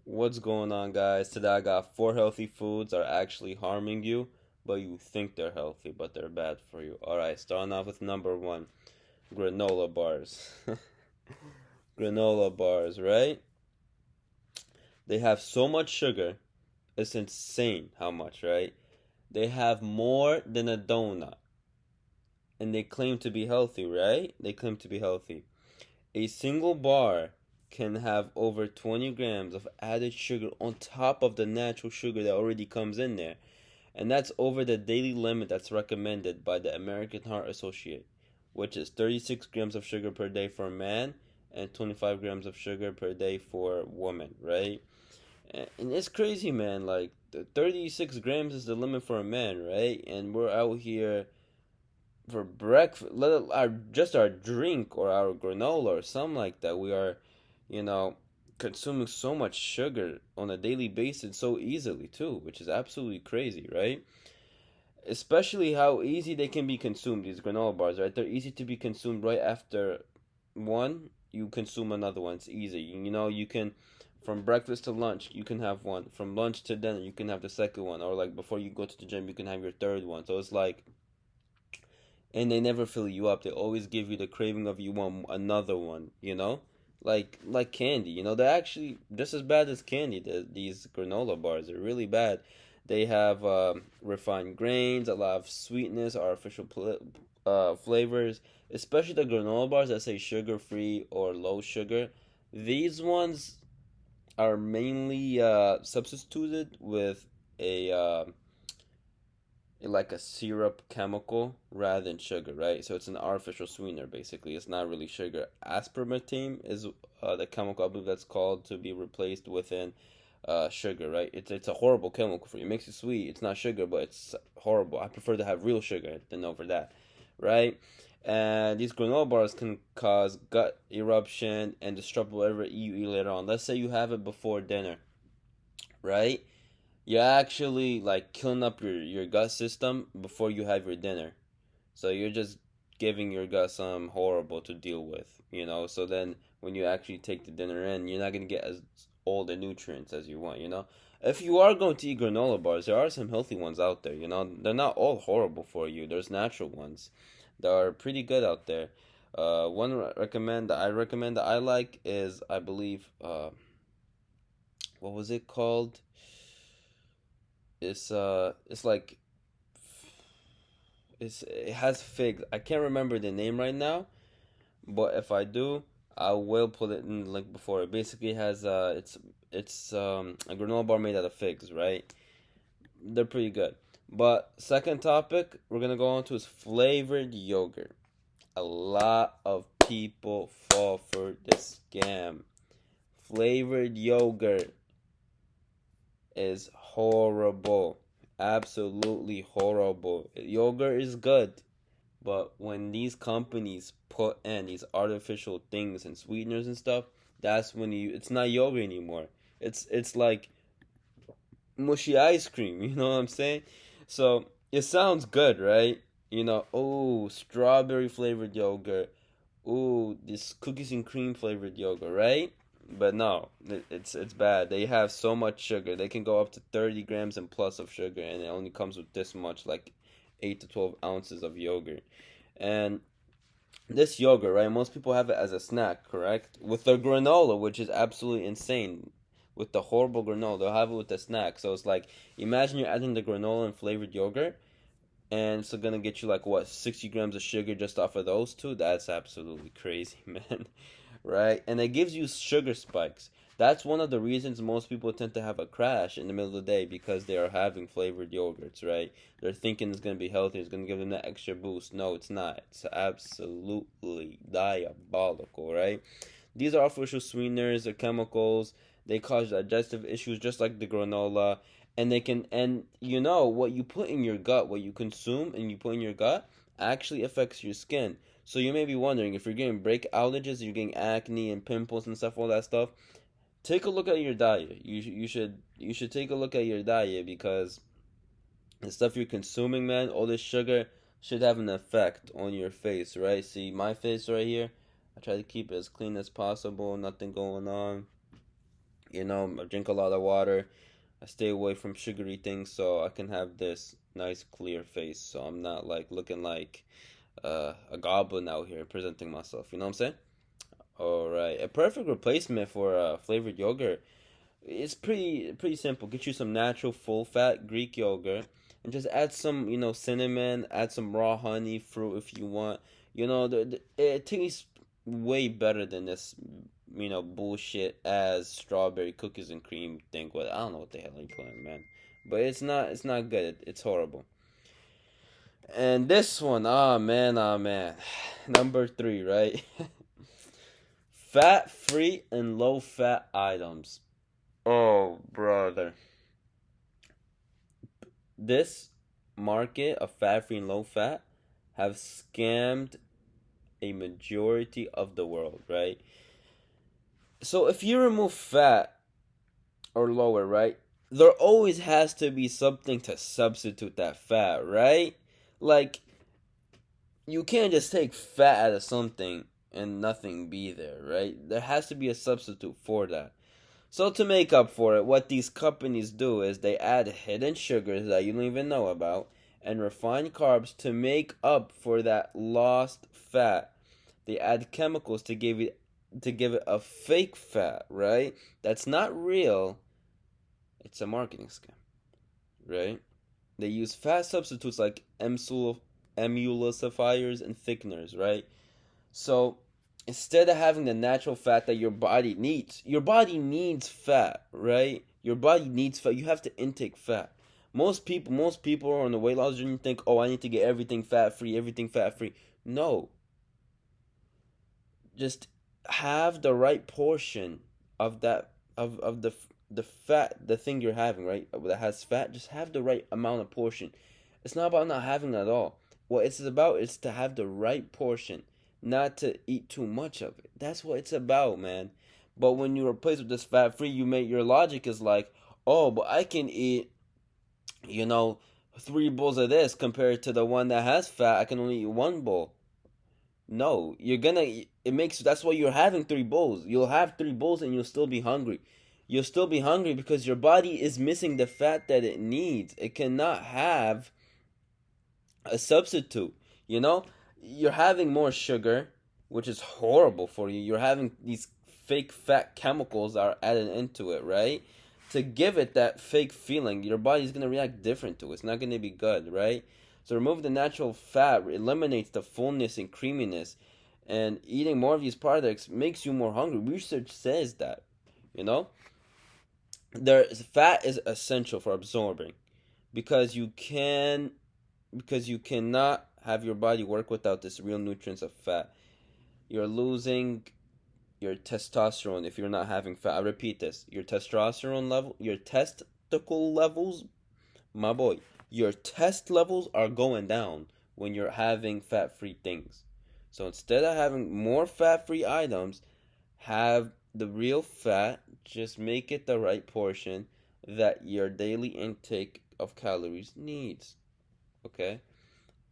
What's going on, guys? Today I got four healthy foods that are actually harming you, but you think they're healthy, but they're bad for you. Alright, starting off with number one, granola bars. Granola bars, right? They have so much sugar, it's insane how much, right? They have more than a donut, and they claim to be healthy, right? They claim to be healthy. A single bar can have over 20 grams of added sugar on top of the natural sugar that already comes in there. And that's over the daily limit that's recommended by the American Heart Association, which is 36 grams of sugar per day for a man and 25 grams of sugar per day for women, right? And it's crazy, man. Like, 36 grams is the limit for a man, right? And we're out here for breakfast, just our drink or our granola or something like that. We are, you know, consuming so much sugar on a daily basis so easily too, which is absolutely crazy, right? Especially how easy they can be consumed, these granola bars, right? They're easy to be consumed right after one, you consume another one. It's easy. You can, from breakfast to lunch, you can have one. From lunch to dinner, you can have the second one. Or like before you go to the gym, you can have your third one. So it's like, and they never fill you up. They always give you the craving of you want another one, like candy. They're actually just as bad as candy. These granola bars are really bad. They have refined grains, a lot of sweetness, artificial flavors, especially the granola bars that say sugar free or low sugar. These ones are mainly substituted with a like a syrup chemical rather than sugar, right? So it's an artificial sweetener basically. It's not really sugar. Aspartame is the chemical I believe that's called to be replaced within sugar, right? It's a horrible chemical for you. It makes it sweet. It's not sugar, but it's horrible. I prefer to have real sugar than over that, right? And these granola bars can cause gut eruption and disrupt whatever you eat later on. Let's say you have it before dinner, right? You're actually like killing up your gut system before you have your dinner. So you're just giving your gut some horrible to deal with. So then when you actually take the dinner in, you're not gonna get as all the nutrients as you want. If you are going to eat granola bars, there are some healthy ones out there. They're not all horrible for you. There's natural ones that are pretty good out there. One recommend that I like is, I believe, what was it called? It's like it has figs. I can't remember the name right now, but if I do, I will put it in the link before. It basically has it's a granola bar made out of figs, right? They're pretty good. But second topic we're gonna go on to is flavored yogurt. A lot of people fall for this scam. Flavored yogurt is horrible. Absolutely horrible. Yogurt is good, but when these companies put in these artificial things and sweeteners and stuff, that's when it's not yogurt anymore. It's like mushy ice cream, you know what I'm saying? So it sounds good, right? Oh, strawberry flavored yogurt. Oh, this cookies and cream flavored yogurt, right? But no, it's bad. They have so much sugar. They can go up to 30 grams and plus of sugar, and it only comes with this much, like 8 to 12 ounces of yogurt. And this yogurt, right? Most people have it as a snack, correct? With the granola, which is absolutely insane. With the horrible granola, they'll have it with the snack. So it's like, imagine you're adding the granola and flavored yogurt, and it's gonna get you like what, 60 grams of sugar just off of those two. That's absolutely crazy, man. Right? And it gives you sugar spikes. That's one of the reasons most people tend to have a crash in the middle of the day, because they are having flavored yogurts, right? They're thinking it's gonna be healthy, it's gonna give them that extra boost. No, it's not. It's absolutely diabolical, right? These are artificial sweeteners, they're chemicals. They cause digestive issues just like the granola. And what you put in your gut, what you consume and you put in your gut actually affects your skin. So you may be wondering, if you're getting break outages, you're getting acne and pimples and stuff, all that stuff. Take a look at your diet. You should take a look at your diet, because the stuff you're consuming, man, all this sugar should have an effect on your face, right? See my face right here. I try to keep it as clean as possible, nothing going on. I drink a lot of water. I stay away from sugary things so I can have this nice clear face. So I'm not like looking like a goblin out here presenting myself. You know what I'm saying? All right, a perfect replacement for flavored yogurt. It's pretty simple. Get you some natural full fat Greek yogurt and just add some cinnamon. Add some raw honey, fruit if you want. It tastes way better than this bullshit as strawberry cookies and cream thing. What I don't know what the hell you putting, man. But it's not good. It's horrible. And this one, ah man, number three, right? Fat free and low fat items. Oh, brother. This market of fat free and low fat have scammed a majority of the world, right? So if you remove fat or lower, right? There always has to be something to substitute that fat, right? Like you can't just take fat out of something and nothing be there, right? There has to be a substitute for that. So to make up for it, what these companies do is they add hidden sugars that you don't even know about and refined carbs to make up for that lost fat. They add chemicals to give it a fake fat, right? That's not real. It's a marketing scam, right? They use fat substitutes like emulsifiers and thickeners, right? So instead of having the natural fat that your body needs fat, right? Your body needs fat. You have to intake fat. Most people on the weight loss journey think, oh, I need to get everything fat free, everything fat free. No, just have the right portion of that of the fat, the thing you're having, right? That has fat. Just have the right amount of portion. It's not about not having it at all. What it's about is to have the right portion, not to eat too much of it. That's what it's about, man. But when you replace with this fat free, your logic is like, oh, but I can eat, you know, 3 bowls of this compared to the one that has fat. I can only eat 1 bowl. No, you're gonna. It makes that's why you're having 3 bowls. You'll have 3 bowls and you'll still be hungry. You'll still be hungry because your body is missing the fat that it needs. It cannot have a substitute. You know, you're having more sugar, which is horrible for you. You're having these fake fat chemicals that are added into it, right? To give it that fake feeling, your body's gonna react different to it. It's not gonna be good, right? So remove the natural fat, eliminates the fullness and creaminess, and eating more of these products makes you more hungry. Research says that, you know, fat is essential for absorbing because you cannot have your body work without this real nutrients of fat. You're losing your testosterone if you're not having fat. I repeat this: your testicle levels, my boy, your test levels are going down when you're having fat-free things. So instead of having more fat-free items, have the real fat. Just make it the right portion that your daily intake of calories needs. Okay.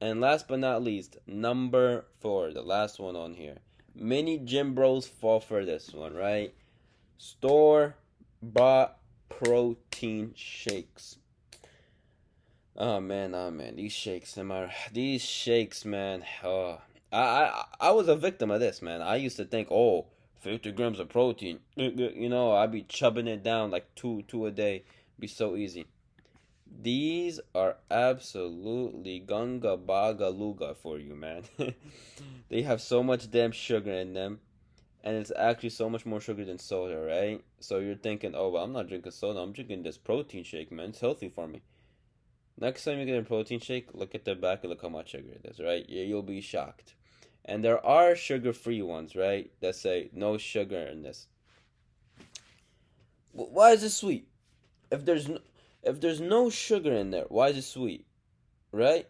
And last but not least, number four, the last one on here. Many gym bros fall for this one, right? Store bought protein shakes. Oh man, these shakes, man. I was a victim of this, man. I used to think, oh, 50 grams of protein. I'd be chubbing it down like two a day. Be so easy. These are absolutely gunga baga luga for you, man. They have so much damn sugar in them, and it's actually so much more sugar than soda, right? So you're thinking, oh, well, I'm not drinking soda. I'm drinking this protein shake, man. It's healthy for me. Next time you get a protein shake, look at the back and look how much sugar it is, right? You'll be shocked. And there are sugar-free ones, right? That say no sugar in this. Why is it sweet? If there's no, if there's no sugar in there, why is it sweet? Right?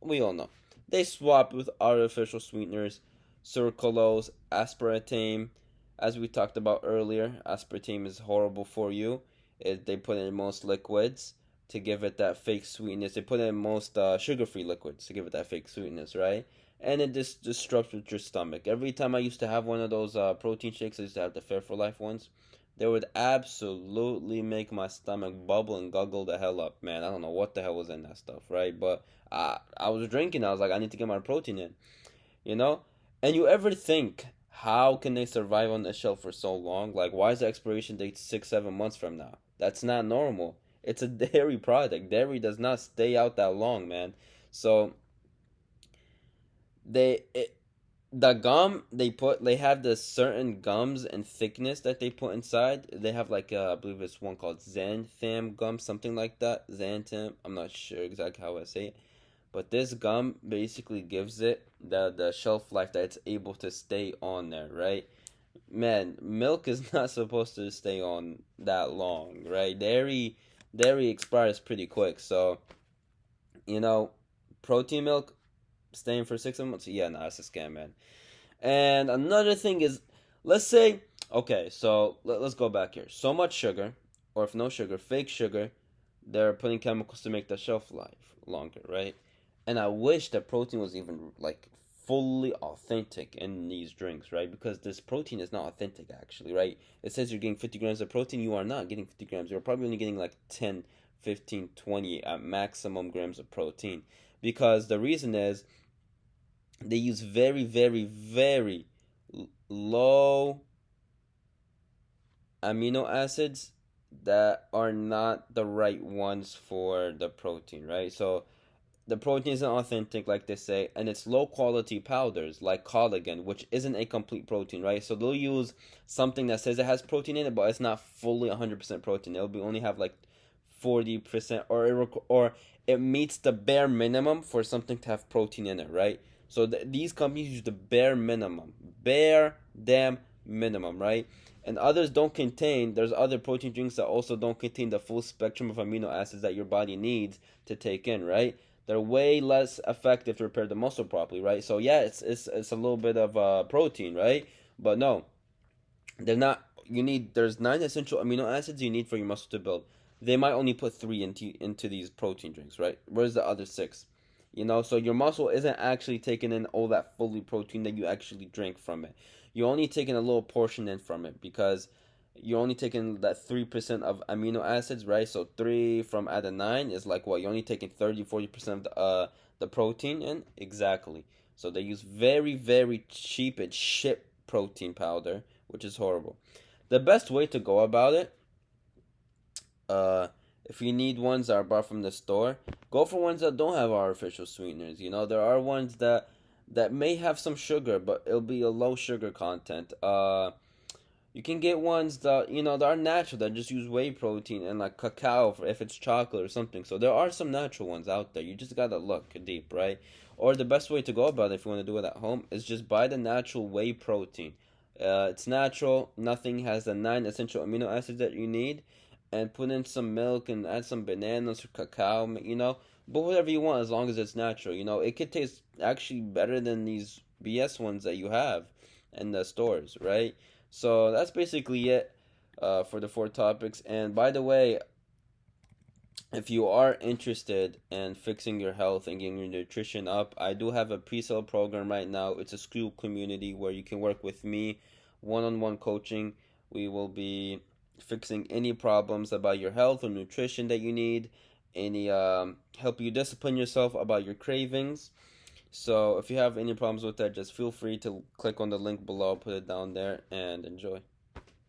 We all know. They swap with artificial sweeteners, sucralose, aspartame. As we talked about earlier, aspartame is horrible for you. They put it in most liquids to give it that fake sweetness. They put it in most sugar-free liquids to give it that fake sweetness, right? And it just disrupts with your stomach. Every time I used to have one of those protein shakes, I used to have the Fair for Life ones. They would absolutely make my stomach bubble and guggle the hell up, man. I don't know what the hell was in that stuff, right? But I was drinking. I was like, I need to get my protein in, you know. And you ever think, how can they survive on the shelf for so long? Like, why is the expiration date 6, 7 months from now? That's not normal. It's a dairy product. Dairy does not stay out that long, man. So they it, the gum they have the certain gums and thickness that they put inside. They have like I believe it's one called xanthan gum, something like that. Xanthan. I'm not sure exactly how I say it, but this gum basically gives it the shelf life that it's able to stay on there, right? Man, milk is not supposed to stay on that long, right? Dairy expires pretty quick, so you know, protein milk staying for 6 months. Yeah, no, that's a scam, man. And another thing is, let's say, okay, so let's go back here. So much sugar, or if no sugar, fake sugar, they're putting chemicals to make the shelf life longer, right? And I wish that protein was even like fully authentic in these drinks, right? Because this protein is not authentic actually, right? It says you're getting 50 grams of protein. You are not getting 50 grams. You're probably only getting like 10, 15, 20 at maximum grams of protein. Because the reason is they use very, very, very low amino acids that are not the right ones for the protein, right? So the protein isn't authentic, like they say, and it's low quality powders like collagen, which isn't a complete protein, right? So they'll use something that says it has protein in it, but it's not fully 100% protein. It'll be only have like 40%, or it meets the bare minimum for something to have protein in it, right? So these companies use the bare damn minimum, right? And others don't contain. There's other protein drinks that also don't contain the full spectrum of amino acids that your body needs to take in, right? They're way less effective to repair the muscle properly, right? So yeah, it's a little bit of protein, right? But no, they're not. There's 9 essential amino acids you need for your muscle to build. They might only put three into these protein drinks, right? Where's the other six? So your muscle isn't actually taking in all that fully protein that you actually drink from it. You're only taking a little portion in from it because you're only taking that 3% of amino acids, right? So 3 from out of 9 is like what? You're only taking 30-40% of the protein in? Exactly. So they use very, very cheap and shit protein powder, which is horrible. The best way to go about it, uh, if you need ones that are bought from the store, go for ones that don't have artificial sweeteners. There are ones that may have some sugar, but it'll be a low sugar content. You can get ones that that are natural that just use whey protein and like cacao for if it's chocolate or something. So there are some natural ones out there. You just gotta look deep, right? Or the best way to go about it if you want to do it at home is just buy the natural whey protein. It's natural. Nothing has the 9 essential amino acids that you need, and put in some milk and add some bananas or cacao. But whatever you want as long as it's natural. It could taste actually better than these BS ones that you have in the stores, right? So that's basically it for the 4 topics. And by the way, if you are interested in fixing your health and getting your nutrition up, I do have a pre-sale program right now. It's a school community where you can work with me, one-on-one coaching. We will be fixing any problems about your health or nutrition that you need, any help you discipline yourself about your cravings. So if you have any problems with that, just feel free to click on the link below, put it down there, and enjoy.